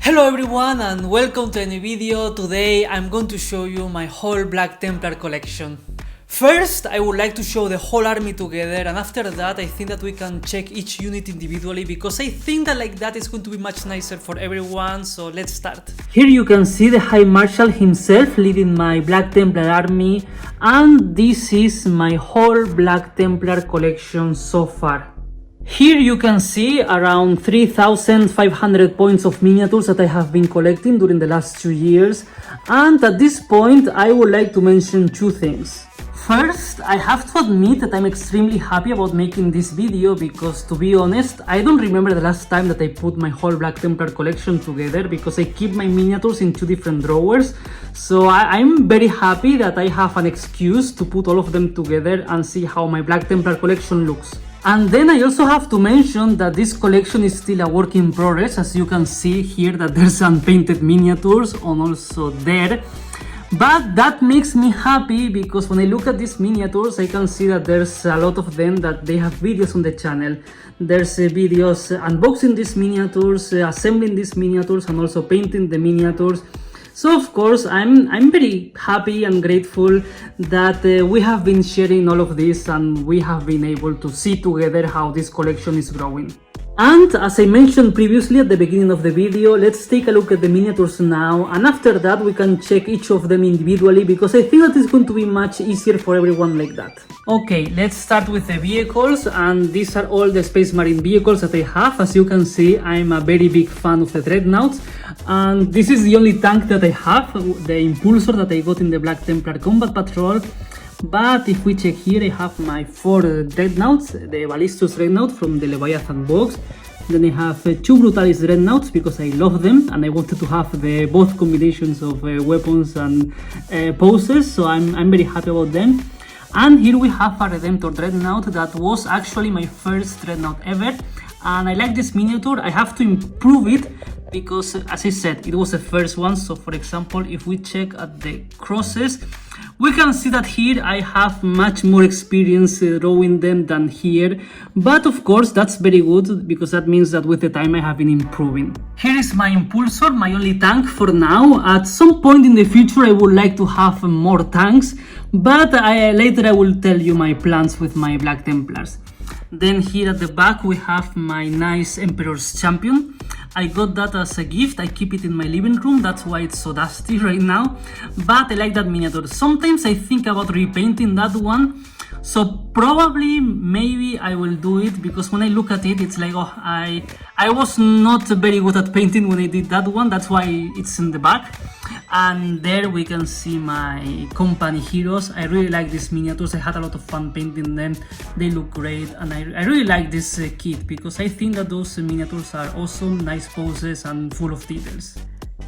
Hello everyone and welcome to a new video. Today I'm going to show you my whole Black Templar collection. First, I would like to show the whole army together, and after that I think that we can check each unit individually because I think that like that is going to be much nicer for everyone, so let's start. Here you can see the High Marshal himself leading my Black Templar army, and this is my whole Black Templar collection so far. Here you can see around 3,500 points of miniatures that I have been collecting during the last 2 years, and at this point I would like to mention two things. First, I have to admit that I'm extremely happy about making this video because, to be honest, I don't remember the last time that I put my whole Black Templar collection together because I keep my miniatures in two different drawers, so I'm very happy that I have an excuse to put all of them together and see how my Black Templar collection looks. And then I also have to mention that this collection is still a work in progress, as you can see here that there's unpainted miniatures and also there. But that makes me happy because when I look at these miniatures I can see that there's a lot of them that they have videos on the channel. There's videos unboxing these miniatures, assembling these miniatures and also painting the miniatures. So of course I'm very happy and grateful that we have been sharing all of this and we have been able to see together how this collection is growing. And as I mentioned previously at the beginning of the video, let's take a look at the miniatures now, and after that we can check each of them individually because I think that it's going to be much easier for everyone like that. Okay, let's start with the vehicles, and these are all the Space Marine vehicles that I have. As you can see, I'm a very big fan of the Dreadnoughts, and this is the only tank that I have, the Impulsor that I got in the Black Templar Combat Patrol. But if we check here, I have my 4 Dreadnoughts, the Ballistus Dreadnought from the Leviathan box. Then I have 2 Brutalis Dreadnoughts because I love them and I wanted to have both combinations of weapons and poses, so I'm very happy about them. And here we have a Redemptor Dreadnought that was actually my first Dreadnought ever, and I like this miniature. I have to improve it because, as I said, it was the first one. So for example, if we check at the crosses, we can see that here I have much more experience drawing them than here, but of course that's very good because that means that with the time I have been improving. Here is my Impulsor, my only tank for now. At some point in the future I would like to have more tanks, but later I will tell you my plans with my Black Templars. Then here at the back we have my nice Emperor's Champion. I got that as a gift. I keep it in my living room, that's why it's so dusty right now, but I like that miniature. Sometimes I think about repainting that one, so probably maybe I will do it because when I look at it, it's like, oh, I was not very good at painting when I did that one, that's why it's in the back. And there we can see my company heroes. I really like these miniatures. I had a lot of fun painting them. They look great, and I really like this kit because I think that those miniatures are awesome, nice poses and full of details.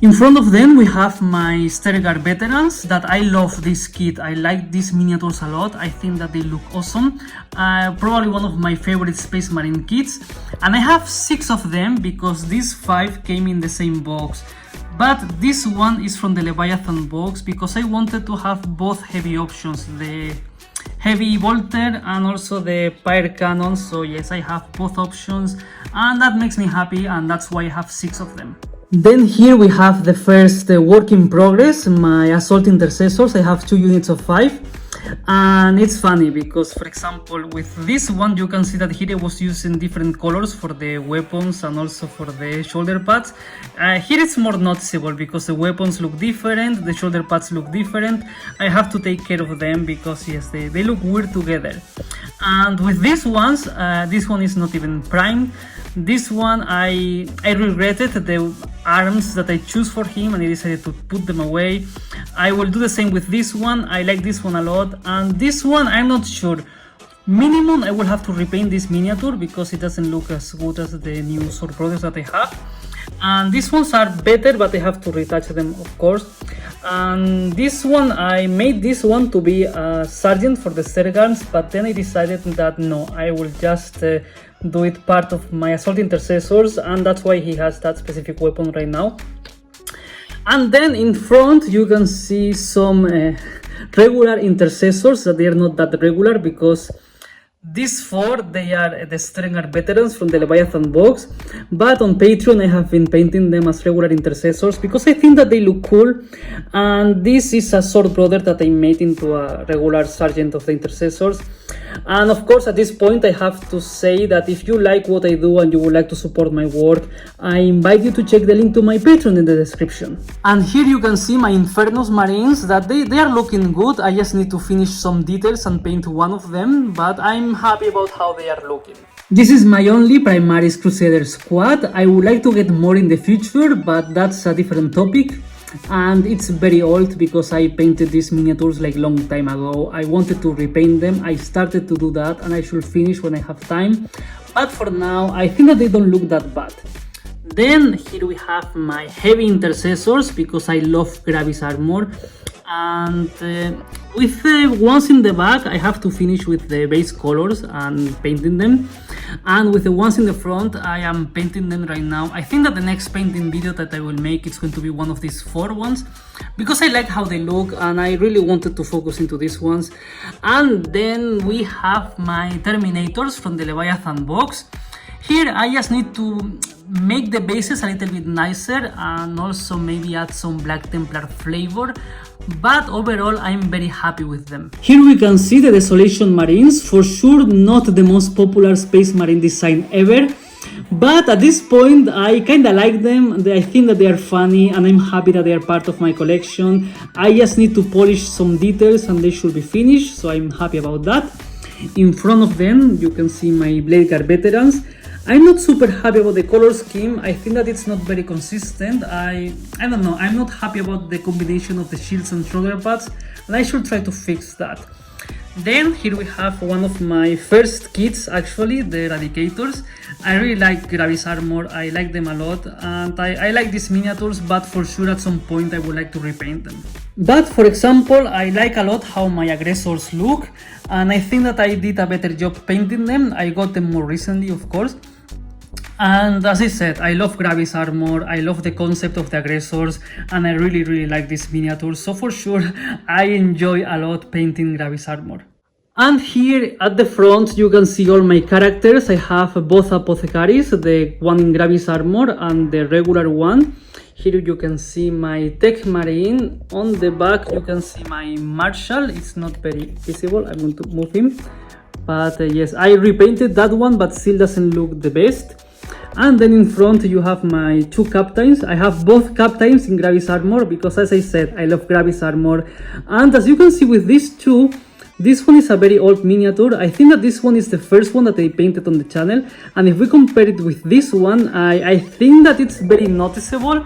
In front of them we have my Sternguard Veterans that I love this kit. I like these miniatures a lot. I think that they look awesome. Probably one of my favorite Space Marine kits, and I have 6 of them because these 5 came in the same box. But this one is from the Leviathan box because I wanted to have both heavy options, the heavy bolter and also the fire cannon. So yes, I have both options and that makes me happy, and that's why I have 6 of them. Then here we have the first work in progress, my Assault Intercessors. I have 2 units of 5. And it's funny because, for example, with this one you can see that here I was using different colors for the weapons and also for the shoulder pads. Here it's more noticeable because the weapons look different, the shoulder pads look different. I have to take care of them because yes, they look weird together. And with these ones, this one is not even primed. This one I regretted the arms that I choose for him and I decided to put them away. I will do the same with this one. I like this one a lot, and this one I'm not sure. Minimum I will have to repaint this miniature because it doesn't look as good as the new sword products that I have. And these ones are better, but I have to retouch them of course. And this one, I made this one to be a sergeant for the Sternguards, but then I decided that no, I will just do it part of my Assault Intercessors, and that's why he has that specific weapon right now. And then in front you can see some regular intercessors that they are not that regular because These four, they are the Sternguard Veterans from the Leviathan box, but on Patreon I have been painting them as regular intercessors because I think that they look cool, and this is a sword brother that I made into a regular sergeant of the intercessors. And of course, at this point I have to say that if you like what I do and you would like to support my work, I invite you to check the link to my Patreon in the description. And here you can see my Infernus Marines, that they are looking good. I just need to finish some details and paint one of them, but I'm happy about how they are looking. This is my only Primaris Crusader squad. I would like to get more in the future, but that's a different topic. And it's very old because I painted these miniatures like long time ago. I wanted to repaint them. I started to do that and I should finish when I have time. But for now, I think that they don't look that bad. Then here we have my heavy intercessors because I love Gravis armor. And with the ones in the back, I have to finish with the base colors and painting them. And with the ones in the front, I am painting them right now. I think that the next painting video that I will make is going to be one of these four ones, because I like how they look and I really wanted to focus into these ones. And then we have my Terminators from the Leviathan box. Here I just need to make the bases a little bit nicer and also maybe add some Black Templar flavor, but overall I'm very happy with them. Here we can see the Desolation Marines, for sure not the most popular Space Marine design ever, but at this point I kinda like them. I think that they are funny and I'm happy that they are part of my collection. I just need to polish some details and they should be finished, so I'm happy about that. In front of them you can see my Blade Guard Veterans. I'm not super happy about the color scheme. I think that it's not very consistent. I don't know, I'm not happy about the combination of the shields and shoulder pads, and I should try to fix that. Then here we have one of my first kits, actually, the Eradicators. I really like Gravis armor, I like them a lot, and I like these miniatures, but for sure at some point I would like to repaint them. But for example, I like a lot how my aggressors look, and I think that I did a better job painting them. I got them more recently, of course. And as I said, I love Gravis armor, I love the concept of the aggressors, and I really like these miniatures, so for sure I enjoy a lot painting Gravis armor. And here at the front you can see all my characters. I have both Apothecaries, the one in Gravis armor and the regular one. Here you can see my Tech Marine. On the back you can see my Marshal. It's not very visible, I'm going to move him. But yes, I repainted that one, but still doesn't look the best. And then in front you have my two captains. I have both captains in Gravis armor because, as I said, I love Gravis armor. And as you can see with these two, this one is a very old miniature. I think that this one is the first one that I painted on the channel. And if we compare it with this one, I think that it's very noticeable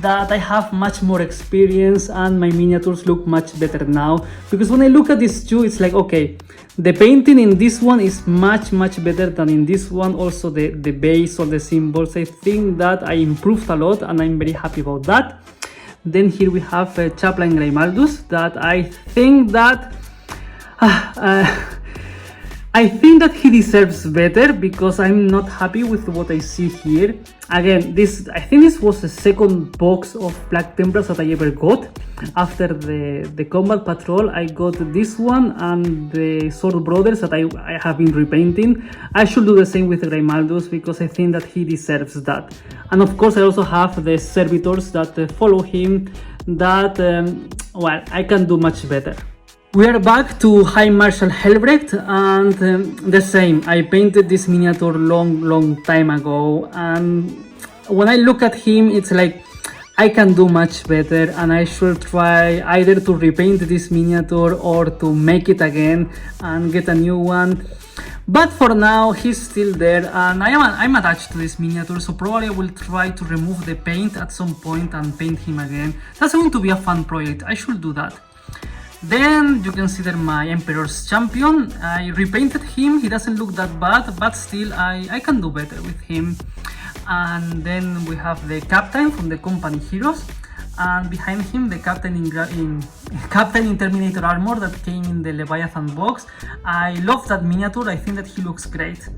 that I have much more experience and my miniatures look much better now. Because when I look at these two, it's like, okay, the painting in this one is much better than in this one. Also the base or the symbols, I think that I improved a lot and I'm very happy about that. Then here we have Chaplain Grimaldus, that I think that he deserves better because I'm not happy with what I see here. Again, I think this was the second box of Black Templars that I ever got. After the Combat Patrol, I got this one and the Sword Brothers that I have been repainting. I should do the same with Grimaldus because I think that he deserves that. And of course I also have the Servitors that follow him that, well, I can do much better. We are back to High Marshal Helbrecht, and the same. I painted this miniature long time ago, and when I look at him, it's like I can do much better, and I should try either to repaint this miniature or to make it again and get a new one. But for now, he's still there, and I'm attached to this miniature, so probably I will try to remove the paint at some point and paint him again. That's going to be a fun project. I should do that. Then you consider my Emperor's Champion. I repainted him, he doesn't look that bad, but still I can do better with him. And then we have the Captain from the Company Heroes, and behind him the Captain in Terminator armor that came in the Leviathan box. I love that miniature, I think that he looks great.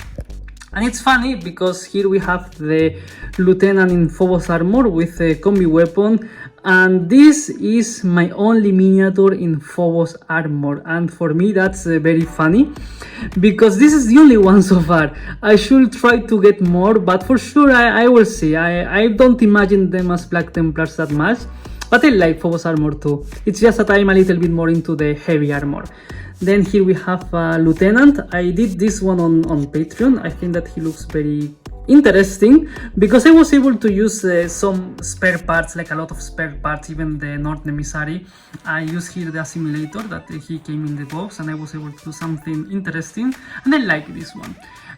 And it's funny because here we have the Lieutenant in Phobos armor with a combi weapon, And this is my only miniature in Phobos armor, and for me that's very funny because this is the only one so far. I should try to get more, but for sure I will see. I don't imagine them as Black Templars that much, but I like Phobos armor too. It's just that I'm a little bit more into the heavy armor. Then here we have Lieutenant. I did this one on Patreon. I think that he looks very interesting because I was able to use some spare parts, like a lot of spare parts, even the North Emissary. I used here the assimilator that he came in the box, and I was able to do something interesting, and I like this one.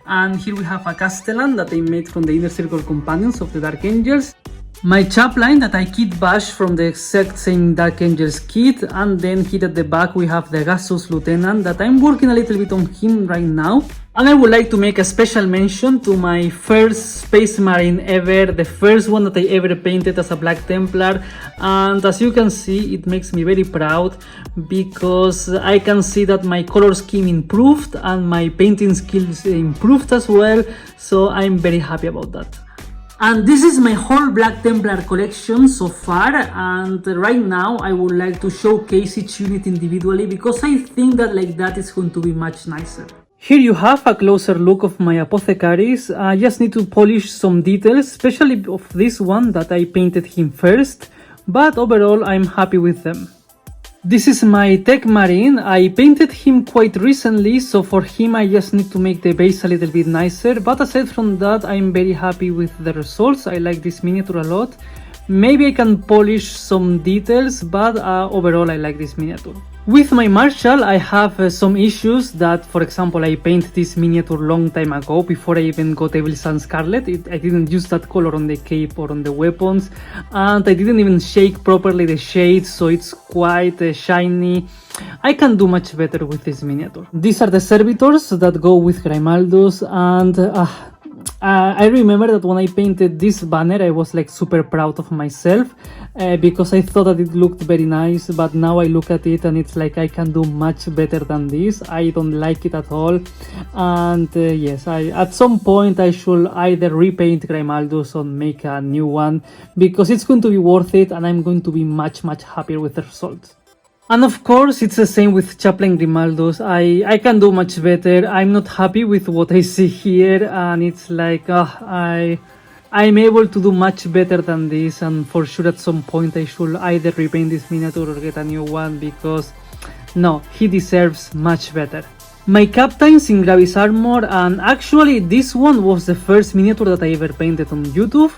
And here we have a Castellan that I made from the Inner Circle Companions of the Dark Angels. My Chaplain that I kit bash from the exact same Dark Angels kit, and then here at the back we have the Gasus Lieutenant that I'm working a little bit on him right now. And I would like to make a special mention to my first Space Marine ever, the first one that I ever painted as a Black Templar, and as you can see it makes me very proud because I can see that my color scheme improved and my painting skills improved as well, so I'm very happy about that. And this is my whole Black Templar collection so far, and right now I would like to showcase each unit individually because I think that like that is going to be much nicer. Here you have a closer look of my apothecaries. I just need to polish some details, especially of this one that I painted him first, but overall I'm happy with them. This is my Tech Marine. I painted him quite recently, so for him I just need to make the base a little bit nicer, but aside from that I'm very happy with the results. I like this miniature a lot. Maybe I can polish some details, but overall I like this miniature. With my Marshal I have some issues that, for example, I painted this miniature long time ago before I even got Evil Sun Scarlet. I didn't use that color on the cape or on the weapons, and I didn't even shake properly the shades, so it's quite shiny. I can do much better with this miniature. These are the servitors that go with Grimaldus, and I remember that when I painted this banner I was like super proud of myself because I thought that it looked very nice, but now I look at it and it's like I can do much better than this. I don't like it at all, and yes, at some point I should either repaint Grimaldus or make a new one because it's going to be worth it and I'm going to be much happier with the result. And of course, it's the same with Chaplain Grimaldus. I can do much better. I'm not happy with what I see here, and it's like I'm able to do much better than this, and for sure at some point I should either repaint this miniature or get a new one because no, he deserves much better. My Captain's in Gravis armor, and actually this one was the first miniature that I ever painted on YouTube.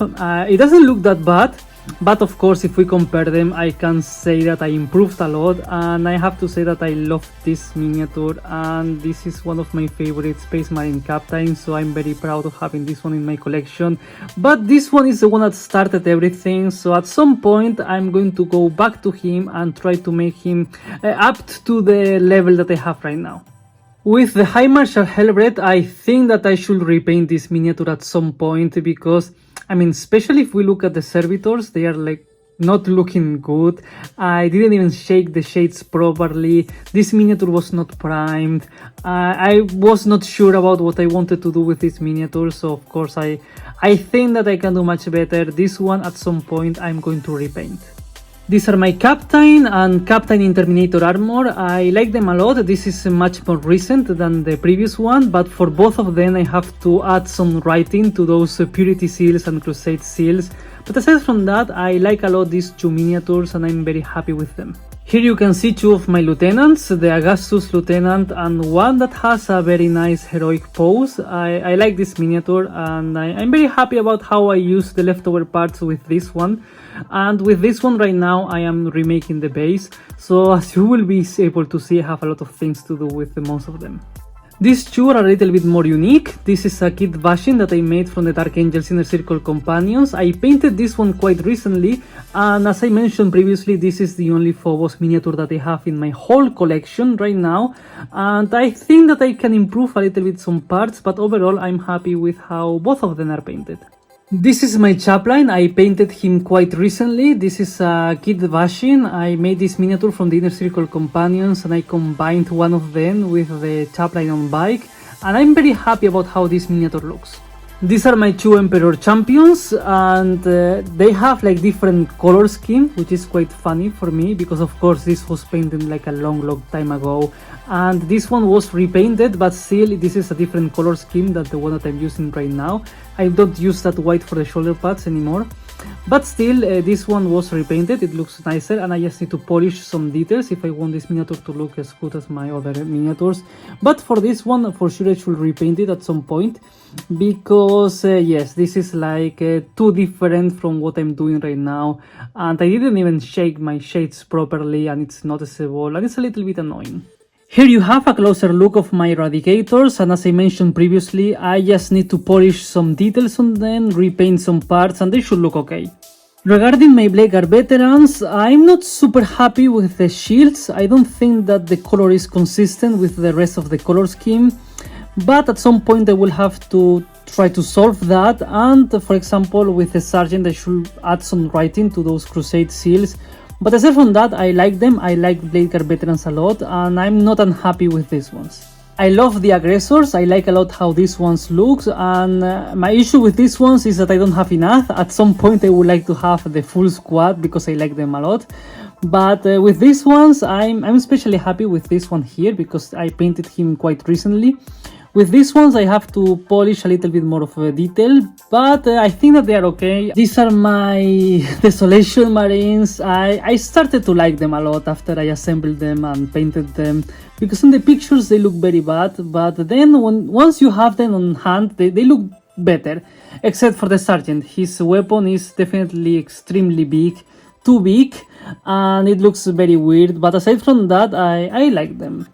It doesn't look that bad. But of course, if we compare them, I can say that I improved a lot, and I have to say that I love this miniature, and this is one of my favorite Space Marine captains, so I'm very proud of having this one in my collection. But this one is the one that started everything, so at some point I'm going to go back to him and try to make him up to the level that I have right now. With the High Marshal Hellbred, I think that I should repaint this miniature at some point because, I mean, especially if we look at the servitors, they are like not looking good. I didn't even shake the shades properly. This miniature was not primed. I was not sure about what I wanted to do with this miniature, so of course I think that I can do much better. This one at some point I'm going to repaint. These are my Captain and Captain in Terminator armor. I like them a lot. This is much more recent than the previous one, but for both of them I have to add some writing to those Purity seals and Crusade seals. But aside from that, I like a lot these two miniatures and I'm very happy with them. Here you can see two of my lieutenants, the Augustus lieutenant and one that has a very nice heroic pose. I like this miniature and I'm very happy about how I use the leftover parts with this one. And with this one right now I am remaking the base, so as you will be able to see I have a lot of things to do with most of them. These two are a little bit more unique. This is a kit bashing that I made from the Dark Angels Inner Circle Companions. I painted this one quite recently, and as I mentioned previously, this is the only Phobos miniature that I have in my whole collection right now, and I think that I can improve a little bit some parts, but overall I'm happy with how both of them are painted. This is my Chaplain. I painted him quite recently. This is a kit bashing. I made this miniature from the Inner Circle Companions and I combined one of them with the Chaplain on bike, and I'm very happy about how this miniature looks. These are my 2 Emperor champions, and they have like different color scheme, which is quite funny for me because of course this was painted like a long time ago, and this one was repainted, but still this is a different color scheme than the one that I'm using right now. I don't use that white for the shoulder pads anymore, but still this one was repainted. It looks nicer, and I just need to polish some details if I want this miniature to look as good as my other miniatures. But for this one, for sure I should repaint it at some point, because yes, this is like too different from what I'm doing right now, and I didn't even shake my shades properly, and it's noticeable, and it's a little bit annoying. Here you have a closer look of my eradicators, and as I mentioned previously, I just need to polish some details on them, repaint some parts, and they should look okay. Regarding my Bladeguard Veterans, I'm not super happy with the shields. I don't think that the color is consistent with the rest of the color scheme, but at some point I will have to try to solve that, and for example with the Sergeant I should add some writing to those Crusade seals. But aside from that, I like them. I like Bladeguard Veterans a lot, and I'm not unhappy with these ones. I love the Aggressors. I like a lot how these ones look, and my issue with these ones is that I don't have enough. At some point I would like to have the full squad because I like them a lot. But with these ones, I'm especially happy with this one here because I painted him quite recently. With these ones I have to polish a little bit more of a detail, but I think that they are okay. These are my Desolation Marines. I started to like them a lot after I assembled them and painted them, because in the pictures they look very bad, but then once you have them on hand they look better, except for the Sergeant. His weapon is definitely extremely big, too big, and it looks very weird, but aside from that I like them.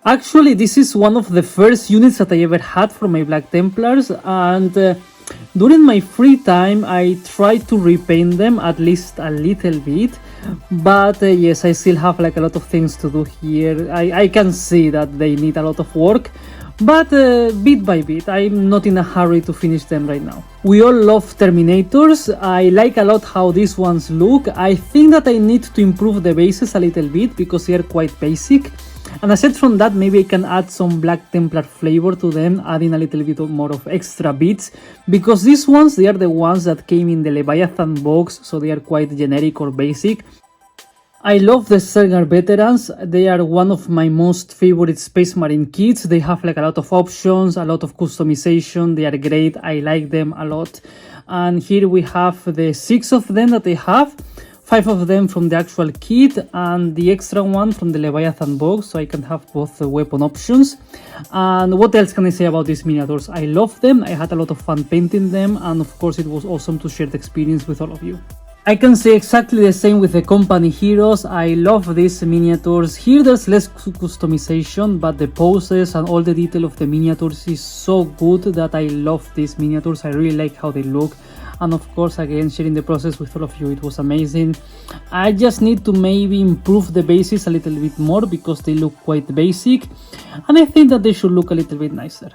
Actually, this is one of the first units that I ever had for my Black Templars, and during my free time I try to repaint them at least a little bit, but yes, I still have like a lot of things to do here. I can see that they need a lot of work, but bit by bit. I'm not in a hurry to finish them right now. We all love Terminators. I like a lot how these ones look. I think that I need to improve the bases a little bit because they are quite basic. And aside from that, maybe I can add some Black Templar flavor to them, adding a little bit more of extra bits, because these ones, they are the ones that came in the Leviathan box, so they are quite generic or basic. I love the Sternguard Veterans. They are one of my most favorite Space Marine kits. They have like a lot of options, a lot of customization. They are great. I like them a lot. And here we have the 6 of them that they have. 5 of them from the actual kit and the extra one from the Leviathan box, so I can have both the weapon options. And what else can I say about these miniatures? I love them, I had a lot of fun painting them, and of course it was awesome to share the experience with all of you. I can say exactly the same with the company heroes. I love these miniatures. Here there's less customization, but the poses and all the detail of the miniatures is so good that I love these miniatures. I really like how they look. And of course, again, sharing the process with all of you, it was amazing. I just need to maybe improve the bases a little bit more because they look quite basic, and I think that they should look a little bit nicer.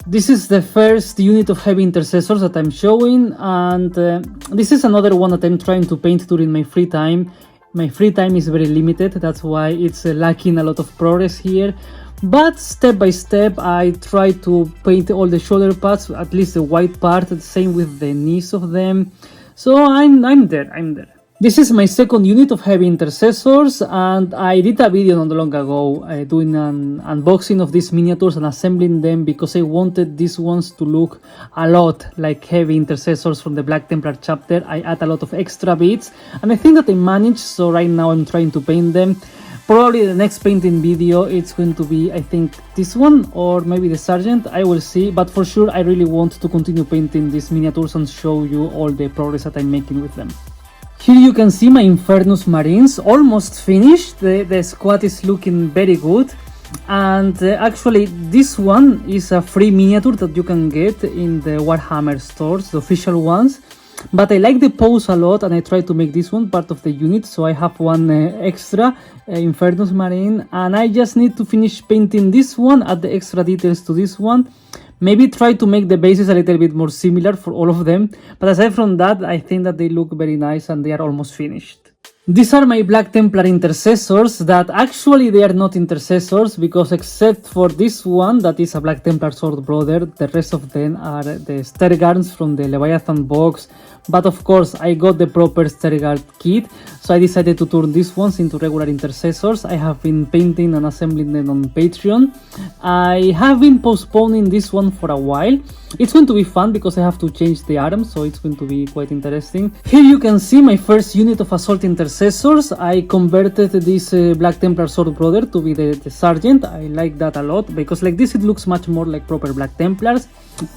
This is the first unit of heavy intercessors that I'm showing, and this is another one that I'm trying to paint during my free time. My free time is very limited, that's why it's lacking a lot of progress here. But step by step I try to paint all the shoulder pads, at least the white part, the same with the knees of them. So I'm there. This is my second unit of heavy intercessors, and I did a video not long ago doing an unboxing of these miniatures and assembling them because I wanted these ones to look a lot like heavy intercessors from the Black Templar chapter. I add a lot of extra bits and I think that I managed, so right now I'm trying to paint them. Probably the next painting video it's going to be, I think, this one or maybe the Sergeant, I will see, but for sure I really want to continue painting these miniatures and show you all the progress that I'm making with them. Here you can see my Infernus Marines, almost finished. The squad is looking very good, and actually this one is a free miniature that you can get in the Warhammer stores, the official ones. But I like the pose a lot and I try to make this one part of the unit, so I have one extra Infernus Marine, and I just need to finish painting this one, add the extra details to this one, maybe try to make the bases a little bit more similar for all of them, but aside from that I think that they look very nice and they are almost finished. These are my Black Templar intercessors that actually they are not intercessors because except for this one that is a Black Templar sword brother, the rest of them are the Sternguards from the Leviathan box. But of course I got the proper Sternguard kit, so I decided to turn these ones into regular intercessors. I have been painting and assembling them on Patreon. I have been postponing this one for a while. It's going to be fun because I have to change the arms, so it's going to be quite interesting. Here you can see my first unit of assault intercessors. I converted this Black Templar sword brother to be the sergeant. I like that a lot because like this it looks much more like proper Black Templars.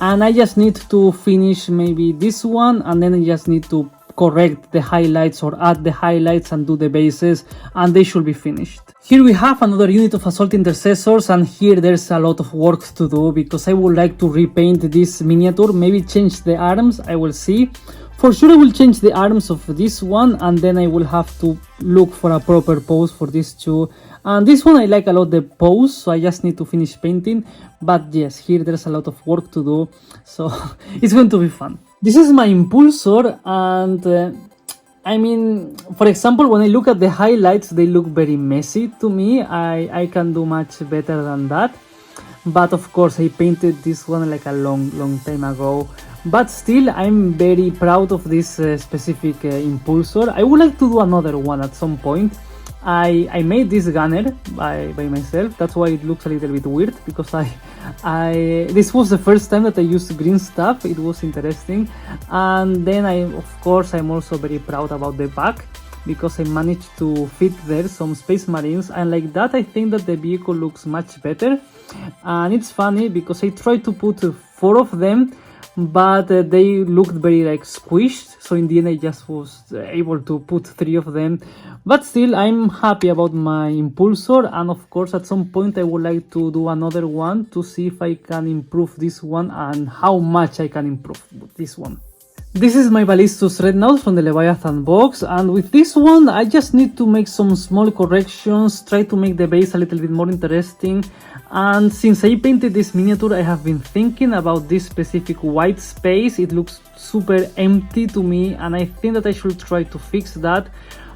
And I just need to finish maybe this one, and then I just need to correct the highlights or add the highlights and do the bases, and they should be finished. Here we have another unit of assault intercessors, and here there's a lot of work to do because I would like to repaint this miniature, maybe change the arms, I will see. For sure I will change the arms of this one, and then I will have to look for a proper pose for these two. And this one I like a lot the pose, so I just need to finish painting. But yes, here there's a lot of work to do, so it's going to be fun. This is my impulsor, and I mean, for example, when I look at the highlights, they look very messy to me. I can do much better than that. But of course I painted this one like a long time ago. But still, I'm very proud of this specific impulsor. I would like to do another one at some point. I made this gunner by myself. That's why it looks a little bit weird, because this was the first time that I used green stuff. It was interesting. And then of course I'm also very proud about the back, because I managed to fit there some space marines, and like that I think that the vehicle looks much better. And it's funny because I tried to put 4 of them, but they looked very like squished, so in the end I just was able to put 3 of them. But still, I'm happy about my impulsor, and of course at some point I would like to do another one to see if I can improve this one and how much I can improve this one. This is my Ballistus Dreadnought from the Leviathan box, and with this one I just need to make some small corrections, try to make the base a little bit more interesting. And since I painted this miniature, I have been thinking about this specific white space. It looks super empty to me, and I think that I should try to fix that.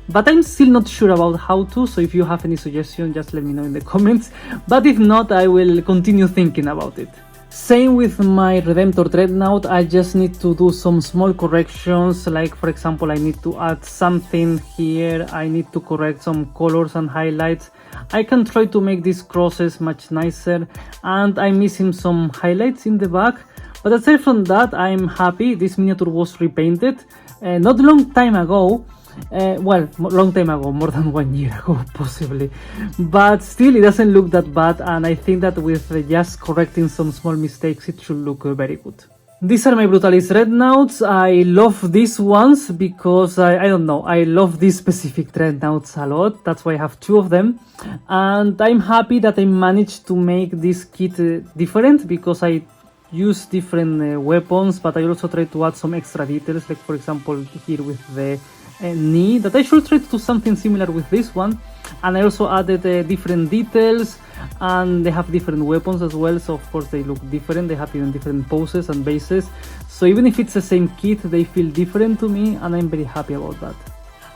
But I'm still not sure about how to, so if you have any suggestions, just let me know in the comments. But if not, I will continue thinking about it. Same with my Redemptor Dreadnought. I just need to do some small corrections, like for example I need to add something here, I need to correct some colors and highlights. I can try to make these crosses much nicer, and I'm missing some highlights in the back. But aside from that, I'm happy. This miniature was repainted not a long time ago. Well, long time ago, more than 1 year ago possibly, but still it doesn't look that bad, and I think that with just correcting some small mistakes it should look very good. These are my Brutalis Dreadnoughts. I love these ones because I don't know, I love these specific Dreadnoughts a lot. That's why I have 2 of them, and I'm happy that I managed to make this kit different, because I use different weapons, but I also try to add some extra details, like for example here with the knee, that I should try to do something similar with this one. And I also added different details, and they have different weapons as well, so of course they look different. They have even different poses and bases, so even if it's the same kit, they feel different to me, and I'm very happy about that.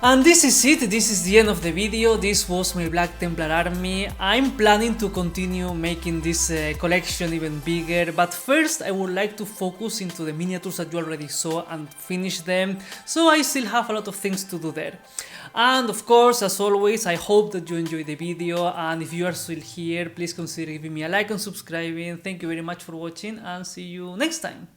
And this is it, this is the end of the video. This was my Black Templar army. I'm planning to continue making this collection even bigger, but first I would like to focus into the miniatures that you already saw and finish them, so I still have a lot of things to do there. And of course, as always, I hope that you enjoyed the video, and if you are still here, please consider giving me a like and subscribing. Thank you very much for watching, and see you next time.